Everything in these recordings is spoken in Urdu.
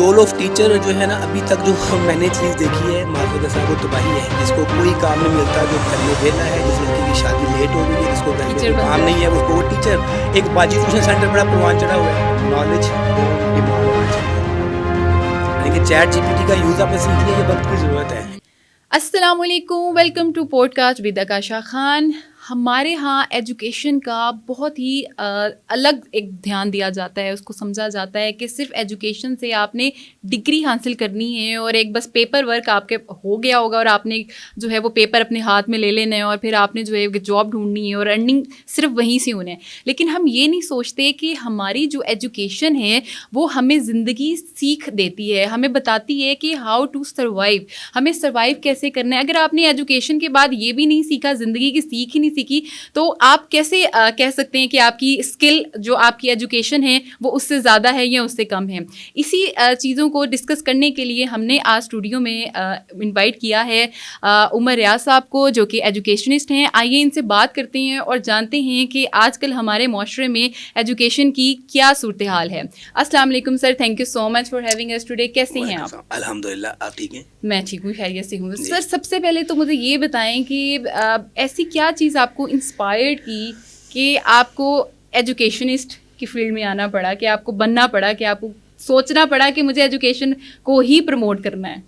رول آف ٹیچر جو ہے نا ابھی تک جو میں نے چیز دیکھی ہے مارکیٹ کے ساتھ وہ تباہی ہے. جس کو کوئی کام نہیں ملتا, جو گھر میں ویلا ہے, جس لڑکی کی شادی لیٹ ہو گئی ہے, جس کو گھر میں کوئی کام نہیں ہے, اس کو وہ ٹیچر. ایک باجی ٹیوشن سینٹر بڑا پروان چڑھا ہوا ہے. نالج ڈیمانڈ ہونا چاہیے, لیکن چیٹ جی پی ٹی کا یوز آپ نے سیکھ لیا, یہ وقت کی ضرورت ہے. السلام علیکم, welcome to podcast with Akasha Khan. ہمارے ہاں ایجوکیشن کا بہت ہی الگ ایک دھیان دیا جاتا ہے, اس کو سمجھا جاتا ہے کہ صرف ایجوکیشن سے آپ نے ڈگری حاصل کرنی ہے اور ایک بس پیپر ورک آپ کے ہو گیا ہوگا اور آپ نے جو ہے وہ پیپر اپنے ہاتھ میں لے لینا ہے اور پھر آپ نے جو ہے جاب ڈھونڈنی ہے اور ارننگ صرف وہیں سے ہونا ہے. لیکن ہم یہ نہیں سوچتے کہ ہماری جو ایجوکیشن ہے وہ ہمیں زندگی سیکھ دیتی ہے, ہمیں بتاتی ہے کہ ہاؤ ٹو سروائیو, ہمیں سروائیو کیسے کرنا ہے. اگر آپ نے ایجوکیشن کے بعد یہ بھی نہیں سیکھا, زندگی کی سیکھ ہی نہیں سیکھی, تو آپ کیسے کہہ سکتے ہیں کہ آپ کی اسکل جو آپ کی ایجوکیشن ہے وہ اس سے زیادہ ہے یا اس سے کم ہے. اسی چیزوں کو ڈسکس کرنے کے لیے ہم نے آج اسٹوڈیو میں انوائٹ کیا ہے عمر ریاض صاحب کو, جو کہ ایجوکیشنسٹ ہیں. آئیے ان سے بات کرتے ہیں اور جانتے ہیں کہ آج کل ہمارے معاشرے میں ایجوکیشن کی کیا صورتحال ہے. السلام علیکم sir, thank you so much for having us today. کیسے ہیں آپ؟ الحمدللہ, آپ ٹھیک ہیں؟ میں ٹھیک ہوں, خیریت سے ہوں. سر سب سے پہلے تو مجھے یہ بتائیں کہ ایسی کیا چیز آپ کو انسپائرڈ کی کہ آپ کو ایجوکیشنسٹ کی فیلڈ میں آنا پڑا, کہ آپ کو بننا پڑا, کہ آپ کو سوچنا پڑا کہ مجھے ایجوکیشن کو ہی پروموٹ کرنا ہے؟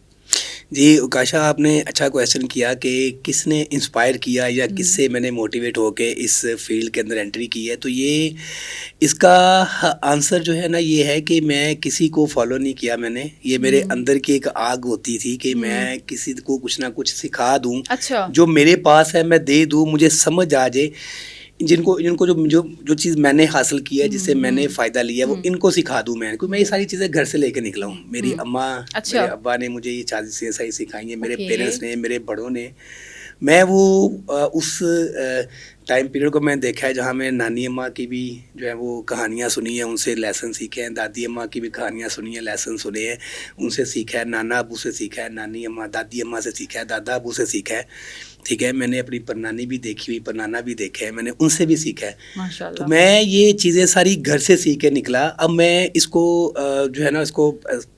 جی اکاشا, آپ نے اچھا کویشچن کیا کہ کس نے انسپائر کیا یا کس سے میں نے موٹیویٹ ہو کے اس فیلڈ کے اندر انٹری کی ہے. تو یہ اس کا آنسر جو ہے نا یہ ہے کہ میں کسی کو فالو نہیں کیا میں نے. یہ میرے اندر کی ایک آگ ہوتی تھی کہ میں کسی کو کچھ نہ کچھ سکھا دوں, اچھا, جو میرے پاس ہے میں دے دوں, مجھے سمجھ آ جائے. جن کو جو چیز میں نے حاصل کی ہے, جس سے میں نے فائدہ لیا ہے, وہ ان کو سکھا دوں. میں یہ ساری چیزیں گھر سے لے کے نکلا ہوں. میری اماں, میرے ابا نے مجھے یہ چیزیں صحیح سکھائی ہیں, میرے پیرنٹس نے, میرے بڑوں نے. میں وہ اس ٹائم پیریڈ کو میں نے دیکھا ہے جہاں میں نانی اماں کی بھی جو ہے وہ کہانیاں سنی ہیں, ان سے لیسن سیکھے ہیں. دادی اماں کی بھی کہانیاں سنی ہیں, لیسن سنے ہیں, ان سے سیکھا ہے. نانا ابو سے سیکھا ہے, نانی اماں دادی اماں سے سیکھا ہے, دادا ابو سے سیکھا ہے. ٹھیک ہے, میں نے اپنی پرنانی بھی دیکھی ہوئی, پرنانا بھی دیکھا ہے, میں نے ان سے بھی سیکھا ہے. تو میں یہ چیزیں ساری گھر سے سیکھ کے نکلا. اب میں اس کو جو ہے نا اس کو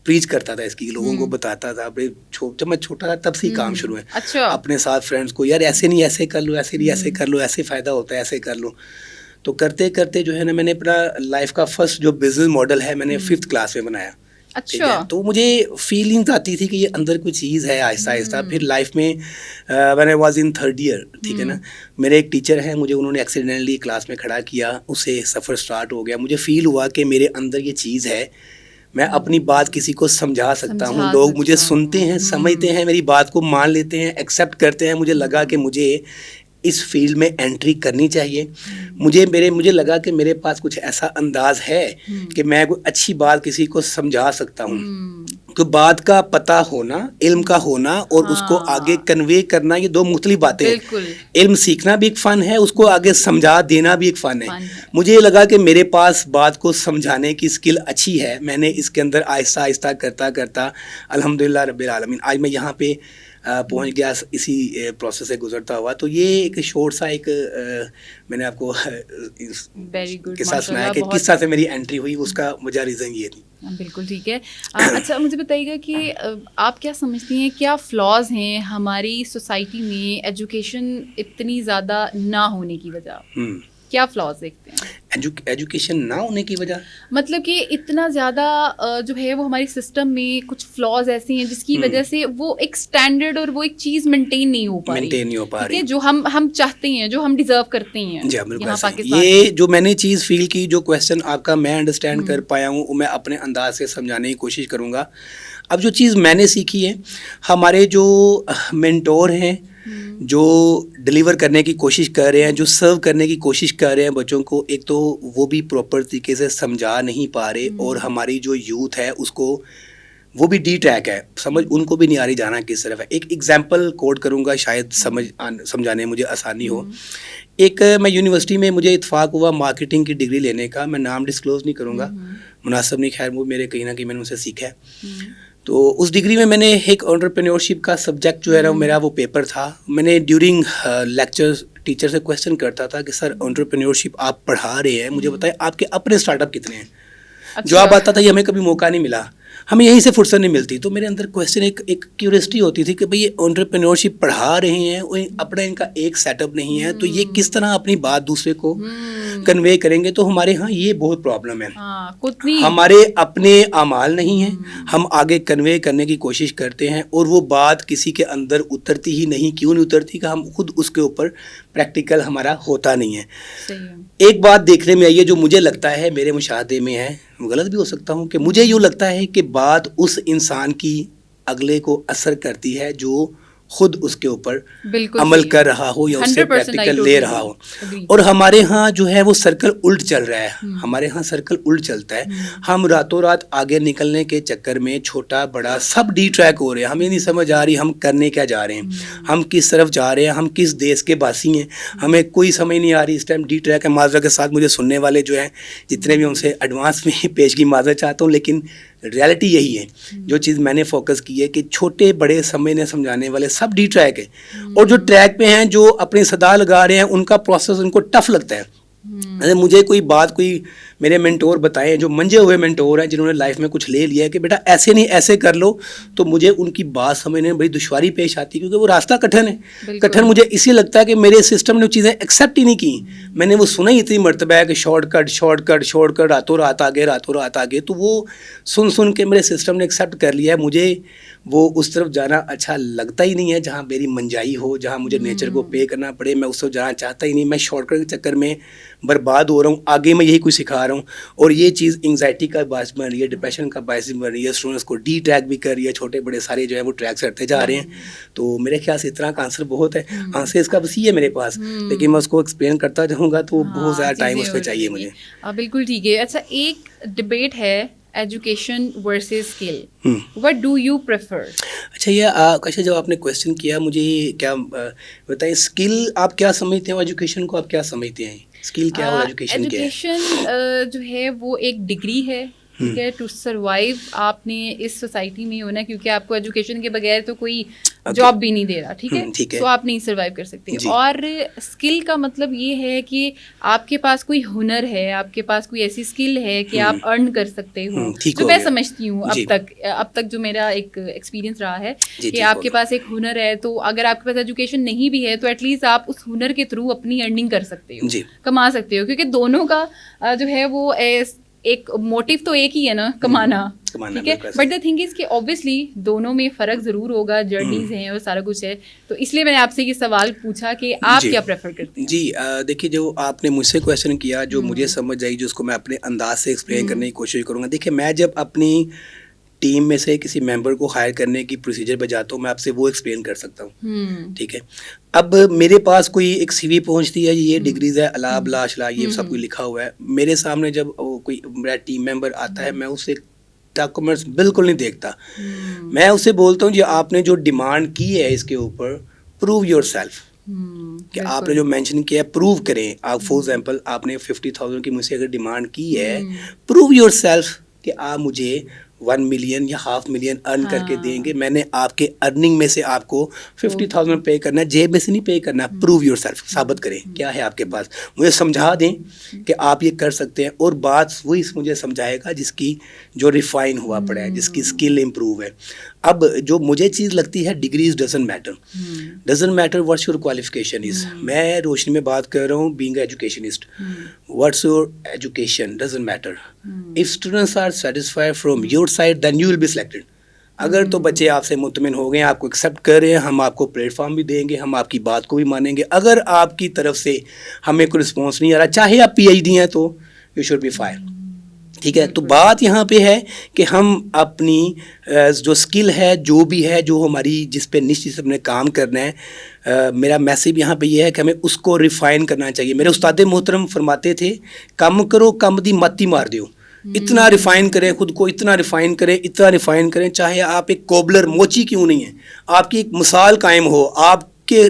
پریچ کرتا تھا, اس کی لوگوں کو بتاتا تھا. جب میں چھوٹا تھا تب سے ہی کام شروع ہے. اپنے ساتھ فرینڈس کو, یار ایسے نہیں ایسے کر لو, ایسے نہیں ایسے کر لو, ایسے فائدہ ہوتا ہے, ایسے کر لو. تو کرتے کرتے جو ہے نا میں نے اپنا لائف کا فرسٹ جو بزنس ماڈل ہے میں نے 5th کلاس میں بنایا. اچھا, تو مجھے فیلنگ آتی تھی کہ یہ اندر کوئی چیز ہے. آہستہ آہستہ پھر لائف میں when I was in 3rd year, ٹھیک ہے نا, میرے ایک ٹیچر ہیں, مجھے انہوں نے ایکسیڈنٹلی کلاس میں کھڑا کیا, اس سے سفر سٹارٹ ہو گیا. مجھے فیل ہوا کہ میرے اندر یہ چیز ہے, میں اپنی بات کسی کو سمجھا سکتا ہوں. لوگ مجھے سنتے ہیں, سمجھتے ہیں, میری بات کو مان لیتے ہیں, ایکسیپٹ کرتے ہیں. مجھے لگا کہ مجھے اس فیلڈ میں انٹری کرنی چاہیے. مجھے لگا کہ میرے پاس کچھ ایسا انداز ہے کہ میں کوئی اچھی بات کسی کو سمجھا سکتا ہوں. تو بات کا پتہ ہونا, علم کا ہونا اور اس کو آگے کنوے کرنا, یہ دو مختلف باتیں ہیں. علم سیکھنا بھی ایک فن ہے, اس کو آگے سمجھا دینا بھی ایک فن ہے. مجھے لگا کہ میرے پاس بات کو سمجھانے کی اسکل اچھی ہے. میں نے اس کے اندر آہستہ آہستہ کرتا کرتا الحمدللہ رب العالمین آج میں یہاں پہ پہنچ گیا, اسی پروسیس سے گزرتا ہوا. تو یہ ایک شارٹ سا ایک میں نے آپ کو قصہ سنایا کہ کس طرح سے میری انٹری ہوئی, اس کا وجہ ریزن یہ تھی. بالکل ٹھیک ہے. اچھا مجھے بتائیے گا کہ آپ کیا سمجھتی ہیں, کیا فلاز ہیں ہماری سوسائٹی میں ایجوکیشن اتنی زیادہ نہ ہونے کی وجہ؟ کیا فلاز دیکھتے ہیں ایجوکیشن نہ ہونے کی وجہ؟ مطلب کہ اتنا زیادہ جو ہے وہ ہماری سسٹم میں کچھ فلاز ایسی ہیں جس کی وجہ سے وہ ایک اسٹینڈرڈ اور وہ ایک چیز مینٹین نہیں ہو پا رہی, جو ہم چاہتے ہیں, جو ہم ڈیزرو کرتے ہیں یہاں پاکستان. یہ جو میں نے چیز فیل کی, جو کویسچن آپ کا میں انڈرسٹینڈ کر پایا ہوں, وہ میں اپنے انداز سے سمجھانے کی کوشش کروں گا. اب جو چیز میں نے سیکھی ہے, ہمارے جو مینٹور ہیں, جو ڈلیور کرنے کی کوشش کر رہے ہیں, جو سرو کرنے کی کوشش کر رہے ہیں بچوں کو, ایک تو وہ بھی پراپر طریقے سے سمجھا نہیں پا رہے, اور ہماری جو یوتھ ہے اس کو وہ بھی ڈی ٹریک ہے, سمجھ ان کو بھی نہیں آ رہی جانا کس طرف ہے. ایک ایگزامپل کوٹ کروں گا, شاید سمجھانے مجھے آسانی ہو. ایک میں یونیورسٹی میں مجھے اتفاق ہوا مارکیٹنگ کی ڈگری لینے کا, میں نام ڈسکلوز نہیں کروں گا, مناسب نہیں, خیر وہ میرے کہیں نہ کہیں میں نے ان سے سیکھا ہے. تو اس ڈگری میں نے ایک انٹرپرینیورشپ کا سبجیکٹ جو ہے نا میرا وہ پیپر تھا. میں نے ڈیورنگ لیکچر ٹیچر سے کویسچن کرتا تھا کہ سر انٹرپرینیورشپ آپ پڑھا رہے ہیں, مجھے بتائیں آپ کے اپنے اسٹارٹ اپ کتنے ہیں. جواب آتا تھا یہ ہمیں کبھی موقع نہیں ملا. ہمیں یہیں سے فرصت نہیں ملتی. تو میرے اندر کویشچن ایک کیوریسٹی ہوتی تھی کہ بھئی یہ انٹرپرینورشپ پڑھا رہے ہیں, اپنا ان کا ایک سیٹ اپ نہیں ہے, تو یہ کس طرح اپنی بات دوسرے کو کنوے کریں گے. تو ہمارے ہاں یہ بہت پرابلم ہے, ہمارے اپنے اعمال نہیں ہیں, ہم آگے کنوے کرنے کی کوشش کرتے ہیں اور وہ بات کسی کے اندر اترتی ہی نہیں. کیوں نہیں اترتی؟ کہ ہم خود اس کے اوپر پریکٹیکل ہمارا ہوتا نہیں ہے. ایک بات دیکھنے میں آئی ہے جو مجھے لگتا ہے, میرے مشاہدے میں ہے, غلط بھی ہو سکتا ہوں, کہ مجھے یوں لگتا ہے کہ بات اس انسان کی اگلے کو اثر کرتی ہے جو خود اس کے اوپر عمل کر رہا ہو یا اس سے پریکٹیکل لے رہا ہو. اور ہمارے ہاں جو ہے وہ سرکل الٹ چل رہا ہے, ہمارے ہاں سرکل الٹ چلتا ہے. ہم راتوں رات آگے نکلنے کے چکر میں چھوٹا بڑا سب ڈی ٹریک ہو رہے ہیں. ہمیں نہیں سمجھ آ رہی ہم کرنے کیا جا رہے ہیں, ہم کس طرف جا رہے ہیں, ہم کس دیش کے باسی ہیں, ہمیں کوئی سمجھ نہیں آ رہی. اس ٹائم ڈی ٹریک ہے. معذرت کے ساتھ مجھے سننے والے جو ہیں جتنے بھی, ان سے ایڈوانس میں پیشگی معذرت چاہتا ہوں, لیکن ریالٹی یہی ہے. جو چیز میں نے فوکس کی ہے کہ چھوٹے بڑے سمجھنے سمجھانے والے سب ڈی ٹریک ہے, اور جو ٹریک پہ ہیں جو اپنی صدا لگا رہے ہیں ان کا پروسیس ان کو ٹف لگتا ہے. مجھے کوئی بات کوئی میرے مینٹور بتائیں جو منجے ہوئے مینٹور ہیں جنہوں نے لائف میں کچھ لے لیا ہے کہ بیٹا ایسے نہیں ایسے کر لو, تو مجھے ان کی بات سمجھنے میں بڑی دشواری پیش آتی ہے, کیونکہ وہ راستہ کٹھن ہے. کٹھن مجھے اسی لگتا ہے کہ میرے سسٹم نے وہ چیزیں ایکسیپٹ ہی نہیں کی. میں نے وہ سنا ہی اتنی مرتبہ ہے کہ شارٹ کٹ راتوں رات آگے, تو وہ سن کے میرے سسٹم نے ایکسیپٹ کر لیا ہے. مجھے وہ اس طرف جانا اچھا لگتا ہی نہیں ہے جہاں میری منجائی ہو, جہاں مجھے نیچر کو پے کرنا پڑے. میں اس طرف جانا چاہتا ہی نہیں. میں شارٹ کٹ کے چکر میں برباد ہو رہا ہوں. آگے میں یہی کچھ سکھا رہا ہوں, اور یہ چیز انگزائٹی کا باعث بن رہی ہے, ڈپریشن کا باعث بن رہی ہے, اسٹوڈنٹس کو ڈی ٹریک بھی کر رہی ہے. چھوٹے بڑے سارے جو ہے وہ ٹریک کرتے جا رہے ہیں. تو میرے خیال سے اتنا کا آنسر بہت ہے, آنسر اس کا بس یہ ہے میرے پاس, لیکن میں اس کو ایکسپلین کرتا جاؤں گا تو بہت زیادہ ٹائم اس پہ چاہیے مجھے. بالکل ٹھیک ہے. اچھا, ایک ڈبیٹ ہے education versus skill, what do you prefer? اچھا, یہ جب آپ نے کویشچن کیا مجھے کیا بتائیں, اسکل آپ کیا سمجھتے ہیں, ایجوکیشن کو آپ کیا سمجھتے ہیں, اسکل کیا ہے اور ایجوکیشن کیا ہے؟ ایجوکیشن جو ہے وہ ایک ڈگری ہے, ٹھیک ہے. ٹو سروائیو آپ نے اس سوسائٹی میں ہونا ہے, کیونکہ آپ کو ایجوکیشن کے بغیر تو کوئی جاب بھی نہیں دے رہا, ٹھیک ہے, تو آپ نہیں سروائیو کر سکتے. اور اسکل کا مطلب یہ ہے کہ آپ کے پاس کوئی ہنر ہے, آپ کے پاس کوئی ایسی اسکل ہے کہ آپ ارن کر سکتے ہو. جو میں سمجھتی ہوں اب تک جو میرا ایک ایکسپیرینس رہا ہے کہ آپ کے پاس ایک ہنر ہے, تو اگر آپ کے پاس ایجوکیشن نہیں بھی ہے تو ایٹ لیسٹ آپ اس ہنر کے تھرو اپنی ارننگ کر سکتے ہو, کما سکتے ہو, کیونکہ دونوں کا جو ہے وہ ایک موٹیو تو ایک ہی ہے نا, کمانا, ٹھیک ہے. بٹ دا تھنگ از کہ اوبیسلی دونوں میں فرق ضرور ہوگا, جرنیز ہیں اور سارا کچھ ہے. تو اس لیے میں نے آپ سے یہ سوال پوچھا کہ آپ کیا پریفر کرتے ہیں. جی دیکھیے, جو آپ نے مجھ سے کویشچن کیا جو مجھے سمجھ آئی, جو اس کو میں اپنے انداز سے ایکسپلین کرنے کی کوشش کروں گا. دیکھیے, میں جب اپنی ٹیم میں سے کسی ممبر کو ہائر کرنے کی پروسیجر پہ جاتا ہوں, میں آپ سے وہ ایکسپلین کر سکتا ہوں, ٹھیک ہے. اب میرے پاس کوئی ایک سی وی پہنچتی ہے, یہ ڈگریز ہے, الا بلا شلا, یہ سب کچھ لکھا ہوا ہے میرے سامنے. جب کوئی میرا ٹیم ممبر آتا ہے, میں اسے ڈاکومنٹس بالکل نہیں دیکھتا. میں اسے بولتا ہوں, جی آپ نے جو ڈیمانڈ کی ہے اس کے اوپر پروو یور سیلف, کہ آپ نے جو مینشن کیا ہے پروو کریں. آپ فار ایگزامپل آپ نے 50,000 کی مجھ سے اگر ڈیمانڈ کی ہے, پروو یور سیلف کہ آپ مجھے 1 ملین یا 500,000 ارن کر کے دیں گے. میں نے آپ کے ارننگ میں سے آپ کو 50,000 پے کرنا ہے, جیب میں سے نہیں پے کرنا. پروو یور سیلف, ثابت کریں کیا ہے آپ کے پاس, مجھے سمجھا دیں کہ آپ یہ کر سکتے ہیں. اور بات وہی مجھے سمجھائے گا جس کی جو ریفائن ہوا پڑا ہے, جس کی اسکل امپروو ہے. اب جو مجھے چیز لگتی ہے, degrees doesn't matter what's your qualification is. میں روشنی میں بات کر رہا ہوں being a educationist. What's your education doesn't matter. If students are satisfied from your side then you will be selected. اگر تو بچے آپ سے مطمئن ہو گئے ہیں, آپ کو ایکسیپٹ کر رہے ہیں, ہم آپ کو پلیٹ فارم بھی دیں گے, ہم آپ کی بات کو بھی مانیں گے. اگر آپ کی طرف سے ہمیں کوئی رسپانس نہیں آ رہا, چاہے آپ پی ایچ ڈی ہیں, تو یو شوڈ بی فائر, ٹھیک ہے. تو بات یہاں پہ ہے کہ ہم اپنی جو اسکل ہے, جو بھی ہے, جو ہماری جس پہ نشچت ہم نے کام کرنا ہے, میرا میسیج یہاں پہ یہ ہے کہ ہمیں اس کو ریفائن کرنا چاہیے. میرے استاد محترم فرماتے تھے, کم کرو کم دی ماتی مار دیو. اتنا ریفائن کریں خود کو, اتنا ریفائن کریں, چاہے آپ ایک کوبلر موچی کیوں نہیں ہیں, آپ کی ایک مثال قائم ہو, آپ کے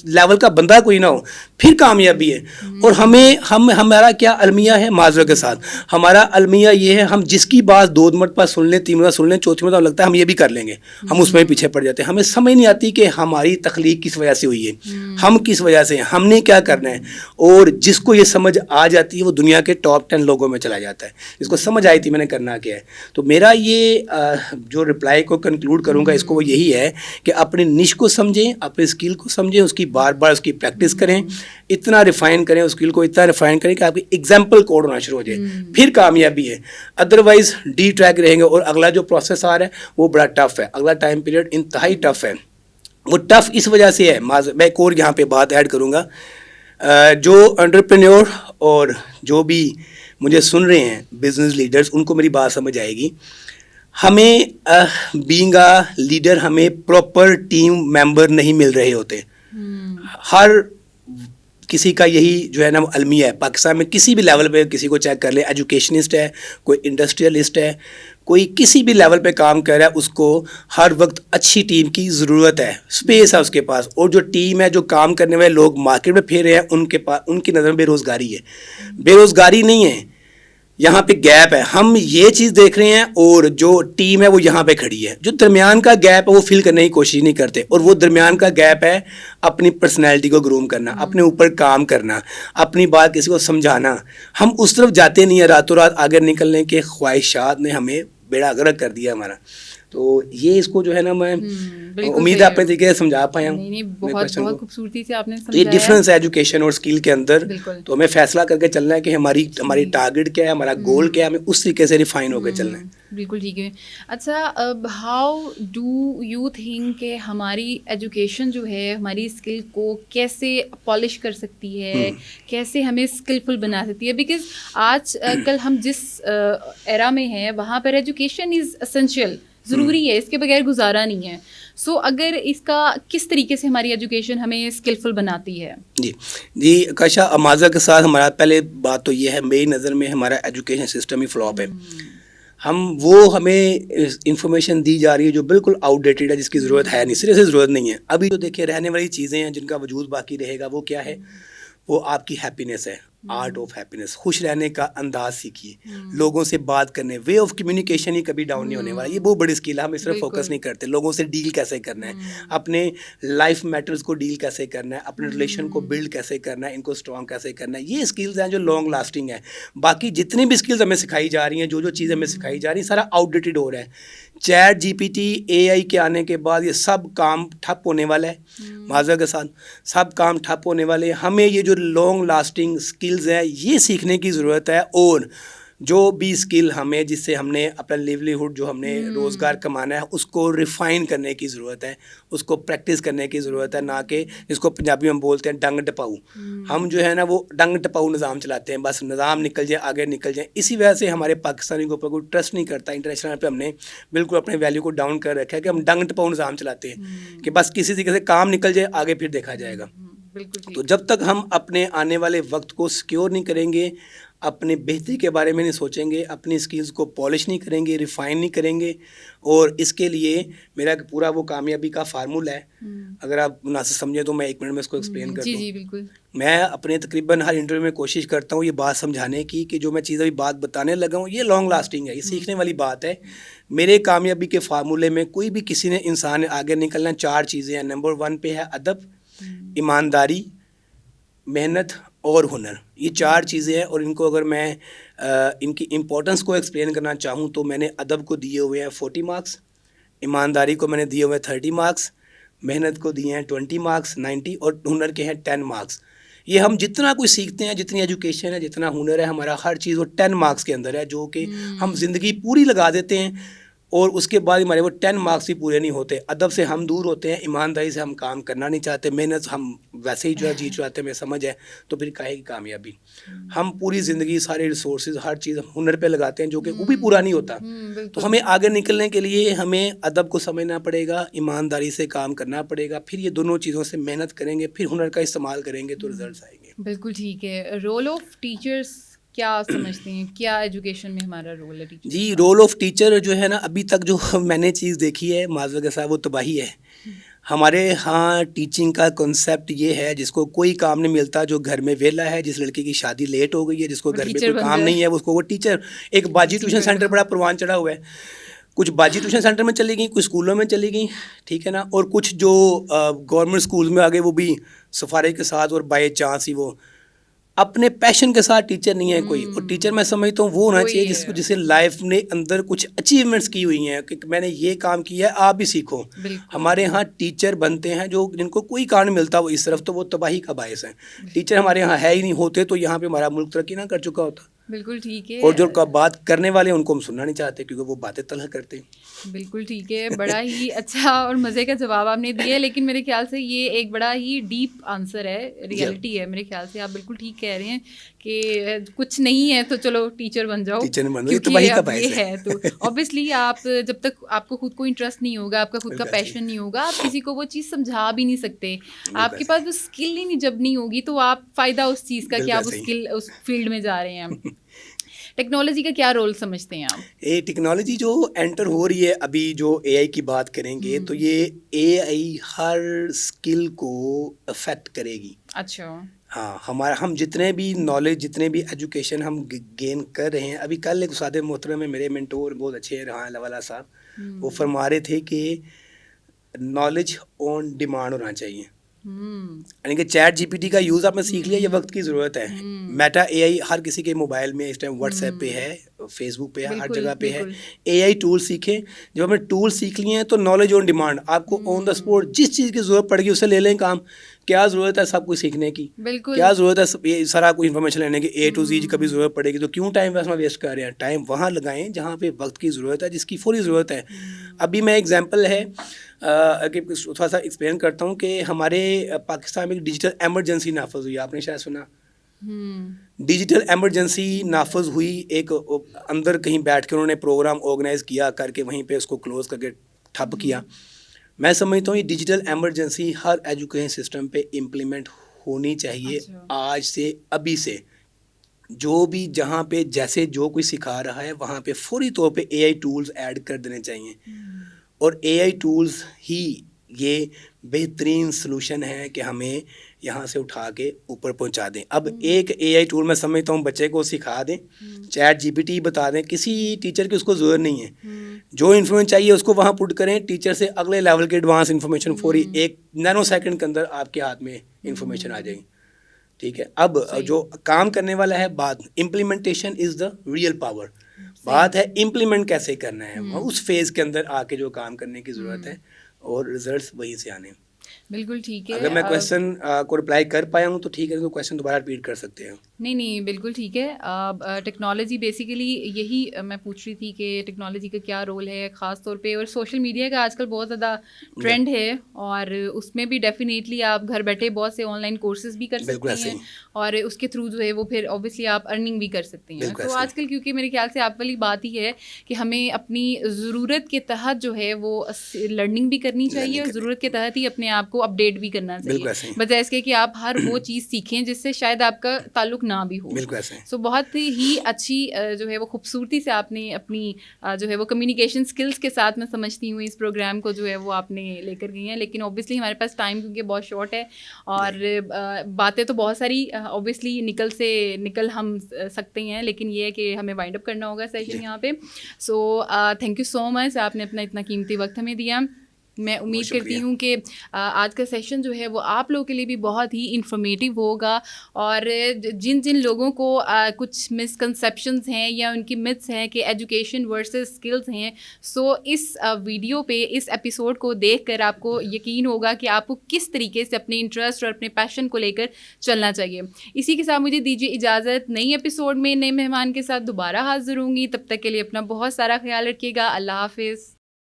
لیول کا بندہ کوئی نہ ہو پھر کامیابی ہے. اور ہمارا کیا المیہ ہے معذرت کے ساتھ, ہمارا المیہ یہ ہے ہم جس کی بات 2 مرتبہ سن لیں 3 مرتبہ سن لیں 4تھی مرتبہ لگتا ہے ہم یہ بھی کر لیں گے, ہم اس میں پیچھے پڑ جاتے ہیں. ہمیں سمجھ نہیں آتی کہ ہماری تخلیق کس وجہ سے ہوئی ہے, ہم کس وجہ سے ہیں, ہم نے کیا کرنا ہے. اور جس کو یہ سمجھ آ جاتی ہے وہ دنیا کے ٹاپ 10 لوگوں میں چلا جاتا ہے. جس کو سمجھ آئی تھی میں نے کرنا کیا ہے. تو میرا یہ جو رپلائی کو کنکلوڈ کروں گا اس کو وہ یہی ہے کہ اپنی نش کو سمجھیں, اپنے اسکل کو سمجھیں, اس کی بار بار اس کی پریکٹس کریں, اتنا ریفائن کریں اس اسکل کو, اتنا ریفائن کریں کہ آپ کی ایگزامپل کوڈ ہونا شروع ہو جائے, پھر کامیابی ہے. ادروائز ڈی ٹریک رہیں گے. اور اگلا جو پروسیس آ رہا ہے وہ بڑا ٹف ہے, اگلا ٹائم پیریڈ انتہائی ٹف ہے. وہ ٹف اس وجہ سے ہے, میں ایک اور یہاں پہ بات ایڈ کروں گا, جو انٹرپرینیور اور جو بھی مجھے سن رہے ہیں بزنس لیڈرز, ان کو میری بات سمجھ آئے گی. ہمیں بینگ اے لیڈر ہمیں پراپر ٹیم ممبر نہیں مل رہے ہوتے. ہر کسی کا یہی جو ہے نا المیہ ہے پاکستان میں, کسی بھی لیول پہ کسی کو چیک کر لے, ایجوکیشنسٹ ہے, کوئی انڈسٹریلسٹ ہے, کوئی کسی بھی لیول پہ کام کر رہا ہے, اس کو ہر وقت اچھی ٹیم کی ضرورت ہے, اسپیس ہے اس کے پاس. اور جو ٹیم ہے, جو کام کرنے والے لوگ مارکیٹ میں پھر رہے ہیں, ان کے پاس ان کی نظر میں بے روزگاری ہے. بے روزگاری نہیں ہے, یہاں پہ گیپ ہے. ہم یہ چیز دیکھ رہے ہیں اور جو ٹیم ہے وہ یہاں پہ کھڑی ہے. جو درمیان کا گیپ ہے وہ فل کرنے کی کوشش نہیں کرتے, اور وہ درمیان کا گیپ ہے اپنی پرسنالٹی کو گروم کرنا, اپنے اوپر کام کرنا, اپنی بات کسی کو سمجھانا. ہم اس طرف جاتے نہیں ہیں, راتوں رات آگے نکلنے کے خواہشات نے ہمیں بیڑا غرق کر دیا ہمارا. تو یہ اس کو جو ہے نا میں امید ہے اپنے طریقے سے سمجھا پایا ہوں. بہت خوبصورتی سے آپ نے سمجھایا. یہ ڈفرینس ہے ایجوکیشن اور اسکل کے اندر. تو ہمیں فیصلہ کر کے چلنا ہے کہ ہماری ٹارگیٹ کیا ہے, ہمارا گول کیا ہے, ہمیں اس طریقے سے ریفائن ہو کے چلنا ہے. بالکل ٹھیک ہے. اچھا, ہاؤ ڈو یو تھنک کہ ہماری ایجوکیشن جو ہے ہماری اسکل کو کیسے پالش کر سکتی ہے, کیسے ہمیں اسکلفل بنا سکتی ہے؟ بیکاز آج کل ہم جس ایرا میں ہیں وہاں پر ایجوکیشن از اسینشیل, ضروری ہے, اس کے بغیر گزارا نہیں ہے. سو اگر اس کا کس طریقے سے ہماری ایجوکیشن ہمیں اسکلفل بناتی ہے؟ جی کاشا, معذرت کے ساتھ ہمارا پہلے بات تو یہ ہے, میری نظر میں ہمارا ایجوکیشن سسٹم ہی فلاپ ہے. ہمیں انفارمیشن دی جا رہی ہے جو بالکل آؤٹ ڈیٹڈ ہے, جس کی ضرورت ہے نہیں, سرے سے ضرورت نہیں ہے. ابھی جو دیکھیں رہنے والی چیزیں ہیں جن کا وجود باقی رہے گا وہ کیا ہے, وہ آپ کی ہیپینس ہے, آرٹ آف ہیپینس. خوش رہنے کا انداز سیکھیے, لوگوں سے بات کرنے, وے آف کمیونیکیشن ہی کبھی ڈاؤن نہیں ہونے والا. یہ بہت بڑی اسکل ہے, ہم اس طرح فوکس نہیں کرتے. لوگوں سے ڈیل کیسے کرنا ہے, اپنے لائف میٹرز کو ڈیل کیسے کرنا ہے, اپنے ریلیشن کو بلڈ کیسے کرنا ہے, ان کو اسٹرانگ کیسے کرنا ہے, یہ اسکلز ہیں جو لانگ لاسٹنگ ہیں. باقی جتنی بھی اسکلز ہمیں سکھائی جا رہی ہیں, جو چیزیں ہمیں سکھائی جا رہی ہیں, سارا آؤٹ ڈیٹڈ ہو رہا ہے. چیٹ جی پی ٹی, اے آئی کے آنے کے بعد یہ سب کام ٹھپ ہونے والا ہے. معذرت کے ساتھ سب کام ٹھپ ہونے والے ہیں. ہمیں یہ جو لانگ لاسٹنگ اسکلز ہیں یہ سیکھنے کی ضرورت ہے. اور جو بھی اسکل ہمیں, جس سے ہم نے اپنا لیولیہوڈ جو ہم نے روزگار کمانا ہے, اس کو ریفائن کرنے کی ضرورت ہے, اس کو پریکٹس کرنے کی ضرورت ہے. نہ کہ جس کو پنجابی میں بولتے ہیں ڈنگ ٹپاؤ. ہم جو ہے نا وہ ڈنگ ٹپاؤ نظام چلاتے ہیں, بس نظام نکل جائے آگے نکل جائیں. اسی وجہ سے ہمارے پاکستانی کے اوپر کوئی ٹرسٹ نہیں کرتا. انٹرنیشنل پہ ہم نے بالکل اپنے ویلیو کو ڈاؤن کر رکھا ہے کہ ہم ڈنگ ٹپاؤ نظام چلاتے ہیں کہ بس کسی طریقے سے کام نکل جائے آگے پھر دیکھا جائے گا. تو جب تک ہم اپنے آنے والے وقت کو سیکیور نہیں کریں گے, اپنے بہتری کے بارے میں نہیں سوچیں گے, اپنی اسکلز کو پالش نہیں کریں گے, ریفائن نہیں کریں گے, اور اس کے لیے میرا پورا وہ کامیابی کا فارمولہ ہے. اگر آپ مناسب سمجھیں تو میں 1 منٹ میں اس کو ایکسپلین کر دوں. جی بالکل. میں اپنے تقریباً ہر انٹرویو میں کوشش کرتا ہوں یہ بات سمجھانے کی کہ جو میں چیز ابھی بات بتانے لگا ہوں یہ لانگ لاسٹنگ ہے, یہ سیکھنے والی بات ہے. میرے کامیابی کے فارمولے میں کوئی بھی کسی نے انسان نے آگے نکلنا, 4 چیزیں ہیں. نمبر 1 پہ ہے ادب, ایمانداری, محنت اور ہنر. یہ 4 چیزیں ہیں, اور ان کو اگر میں ان کی امپورٹنس کو ایکسپلین کرنا چاہوں تو میں نے ادب کو دیے ہوئے ہیں 40 مارکس, ایمانداری کو میں نے دیے ہوئے 30 مارکس, محنت کو دیے ہیں 20 مارکس 90, اور ہنر کے ہیں 10 مارکس. یہ ہم جتنا کچھ سیکھتے ہیں, جتنی ایجوکیشن ہے, جتنا ہنر ہے, ہمارا ہر چیز وہ 10 مارکس کے اندر ہے, جو کہ ہم زندگی پوری لگا دیتے ہیں اور اس کے بعد ہمارے وہ 10 مارکس بھی پورے نہیں ہوتے. ادب سے ہم دور ہوتے ہیں, ایمانداری سے ہم کام کرنا نہیں چاہتے, محنت ہم ویسے ہی جو ہے جی چاہتے ہیں, ہمیں سمجھ ہے, تو پھر کہے گی کامیابی. ہم پوری زندگی سارے ریسورسز ہر چیز ہنر پہ لگاتے ہیں جو کہ وہ بھی پورا نہیں ہوتا. تو ہمیں آگے نکلنے کے لیے ہمیں ادب کو سمجھنا پڑے گا, ایمانداری سے کام کرنا پڑے گا, پھر یہ دونوں چیزوں سے محنت کریں گے, پھر ہنر کا استعمال کریں گے تو ریزلٹس آئیں گے. بالکل ٹھیک ہے. رول آف ٹیچرس کیا سمجھتے ہیں, کیا ایجوکیشن میں ہمارا رول ہے ٹیچر؟ جی رول آف ٹیچر جو ہے نا, ابھی تک جو میں نے چیز دیکھی ہے معذرت کے ساتھ وہ تباہی ہے. ہمارے ہاں ٹیچنگ کا کنسیپٹ یہ ہے جس کو کوئی کام نہیں ملتا, جو گھر میں ویلا ہے, جس لڑکے کی شادی لیٹ ہو گئی ہے, جس کو گھر میں کوئی کام نہیں ہے, اس کو وہ ٹیچر. ایک باجی ٹیوشن سینٹر بڑا پروان چڑھا ہوا ہے, کچھ باجی ٹیوشن سینٹر میں چلی گئیں, کچھ اسکولوں میں چلی گئیں, ٹھیک ہے نا, اور کچھ جو گورنمنٹ اسکولز میں آگے وہ بھی سفارش کے ساتھ اور بائی چانس ہی وہ اپنے پیشن کے ساتھ ٹیچر نہیں ہے کوئی. اور ٹیچر میں سمجھتا ہوں وہ ہونا چاہیے جس کو جسے لائف نے اندر کچھ اچیومنٹس کی ہوئی ہیں کہ میں نے یہ کام کیا ہے, آپ بھی سیکھو. ہمارے ہاں ٹیچر بنتے ہیں جو جن کو کوئی کام نہیں ملتا وہ اس طرف, تو وہ تباہی کا باعث ہیں. ٹیچر ہمارے یہاں ہے ہی نہیں, ہوتے تو یہاں پہ ہمارا ملک ترقی نہ کر چکا ہوتا. بالکل ٹھیک ہے. اور جو بات کرنے والے ہیں ان کو ہم سننا نہیں چاہتے کیونکہ وہ باتیں تلخ کرتے ہیں. بالکل ٹھیک ہے, بڑا ہی اچھا اور مزے کا جواب آپ نے دیا ہے, لیکن میرے خیال سے یہ ایک بڑا ہی ڈیپ آنسر ہے, ریئلٹی ہے میرے خیال سے. آپ بالکل ٹھیک کہہ رہے ہیں کہ کچھ نہیں ہے تو چلو ٹیچر بن جاؤ, کیونکہ اب یہ ہے تو اوبیسلی آپ جب تک آپ کو خود کو انٹرسٹ نہیں ہوگا, آپ کا خود کا پیشن نہیں ہوگا, آپ کسی کو وہ چیز سمجھا بھی نہیں سکتے. آپ کے پاس وہ اسکل ہی نہیں جب نہیں ہوگی تو آپ فائدہ اس چیز کا کہ آپ اس فیلڈ میں جا رہے ہیں. ٹیکنالوجی کا کیا رول سمجھتے ہیں آپ؟ ٹیکنالوجی جو انٹر ہو رہی ہے ابھی, جو اے آئی کی بات کریں گے تو یہ اے آئی ہر اسکل کو افیکٹ کرے گی. اچھا. ہاں, ہم جتنے بھی نالج, جتنے بھی ایجوکیشن ہم گین کر رہے ہیں, ابھی کل ایک استاد محترم ہے میرے مینٹور, بہت اچھے ہیں, رہا لوالا صاحب, وہ فرما رہے تھے کہ نالج آن ڈیمانڈ ہونا چاہیے. یعنی کہ چیٹ جی پی ٹی کا یوز آپ نے سیکھ لیا, یہ وقت کی ضرورت ہے. میٹا اے آئی ہر کسی کے موبائل میں اس ٹائم واٹس ایپ پہ ہے, فیس بک پہ ہے, ہر جگہ پہ ہے. اے آئی ٹول سیکھیں. جب ہم نے ٹول سیکھ لیے ہیں تو نالج آن ڈیمانڈ, آپ کو آن دا اسپوٹ جس چیز کی ضرورت پڑے گی اسے لے لیں کام. کیا ضرورت ہے سب کچھ سیکھنے کی, کیا ضرورت ہے سارا کچھ انفارمیشن لینے کی, اے ٹو زیڈ کبھی ضرورت پڑے گی تو کیوں ٹائم ویسٹ کر رہے ہیں. ٹائم وہاں لگائیں جہاں پہ وقت کی ضرورت ہے, جس کی فوری ضرورت ہے. ابھی میں ایگزامپل ہے تھوڑا سا ایکسپلین کرتا ہوں کہ ہمارے پاکستان میں ایک ڈیجیٹل ایمرجنسی نافذ ہوئی, آپ نے شاید سنا. ڈیجیٹل ایمرجنسی نافذ ہوئی, ایک اندر کہیں بیٹھ کے انہوں نے پروگرام آرگنائز کیا کر کے وہیں پہ اس کو کلوز کر کے ٹھپ کیا. میں سمجھتا ہوں یہ ڈیجیٹل ایمرجنسی ہر ایجوکیشن سسٹم پہ امپلیمنٹ ہونی چاہیے. آج سے ابھی سے جو بھی جہاں پہ جیسے جو کوئی سکھا رہا ہے وہاں پہ فوری طور پہ اے آئی ٹولز ایڈ کر دینے چاہیے. اور اے آئی ٹولز ہی یہ بہترین سلوشن ہے کہ ہمیں یہاں سے اٹھا کے اوپر پہنچا دیں. اب ایک اے آئی ٹول میں سمجھتا ہوں بچے کو سکھا دیں, چیٹ جی پی ٹی بتا دیں, کسی ٹیچر کی اس کو ضرورت نہیں ہے. جو انفارمیشن چاہیے اس کو وہاں پٹ کریں, ٹیچر سے اگلے لیول کے ایڈوانس انفارمیشن فوری ایک نینو سیکنڈ کے اندر آپ کے ہاتھ میں انفارمیشن آ جائے گی. ٹھیک ہے. اب جو کام کرنے والا ہے, بات implementation is the real power. بات ہے امپلیمنٹ کیسے کرنا ہے, اس فیز کے اندر آ کے جو کام کرنے کی ضرورت ہے, اور ریزلٹس وہیں سے آنے. بالکل ٹھیک ہے. اگر میں کویشچن کو رپلائی کر پایا ہوں تو ٹھیک ہے, تو کویشچن دوبارہ ریپیٹ کر سکتے ہیں. نہیں بالکل ٹھیک ہے. ٹیکنالوجی بیسیکلی یہی میں پوچھ رہی تھی کہ ٹیکنالوجی کا کیا رول ہے خاص طور پہ, اور سوشل میڈیا کا آج کل بہت زیادہ ٹرینڈ ہے, اور اس میں بھی ڈیفینیٹلی آپ گھر بیٹھے بہت سے آن لائن کورسز بھی کر سکتے ہیں, اور اس کے تھرو جو ہے وہ پھر اوبیسلی آپ ارننگ بھی کر سکتے ہیں. تو آج کل کیونکہ میرے خیال سے آپ والی بات ہی ہے کہ ہمیں اپنی ضرورت کے تحت جو ہے وہ لرننگ بھی کرنی چاہیے, اور ضرورت کے تحت ہی اپنے آپ کو اپڈیٹ بھی کرنا چاہیے, بجائے اس کے کہ آپ ہر وہ چیز سیکھیں جس سے شاید آپ کا تعلق نہ بھی ہو. سو بہت ہی اچھی جو ہے وہ خوبصورتی سے آپ نے اپنی جو ہے وہ کمیونیکیشن اسکلس کے ساتھ میں سمجھتی ہوں اس پروگرام کو جو ہے وہ آپ نے لے کر گئی ہیں. لیکن اوبیسلی ہمارے پاس ٹائم کیونکہ بہت شارٹ ہے, اور باتیں تو بہت ساری اوبیسلی نکل ہم سکتے ہیں, لیکن یہ ہے کہ ہمیں وائنڈ اپ کرنا ہوگا سیشن یہاں پہ. سو تھینک یو سو مچ, آپ نے اپنا اتنا قیمتی وقت ہمیں دیا. میں امید کرتی ہوں کہ آج کا سیشن جو ہے وہ آپ لوگوں کے لیے بھی بہت ہی انفارمیٹیو ہوگا, اور جن لوگوں کو کچھ مسکنسیپشنز ہیں یا ان کی متس ہیں کہ ایجوکیشن ورسز اسکلز ہیں, سو اس ویڈیو پہ اس ایپیسوڈ کو دیکھ کر آپ کو یقین ہوگا کہ آپ کو کس طریقے سے اپنے انٹرسٹ اور اپنے پیشن کو لے کر چلنا چاہیے. اسی کے ساتھ مجھے دیجیے اجازت, نئی ایپیسوڈ میں نئے مہمان کے ساتھ دوبارہ حاضر ہوں گی. تب تک کے لیے اپنا بہت سارا خیال رکھیے گا. اللہ حافظ.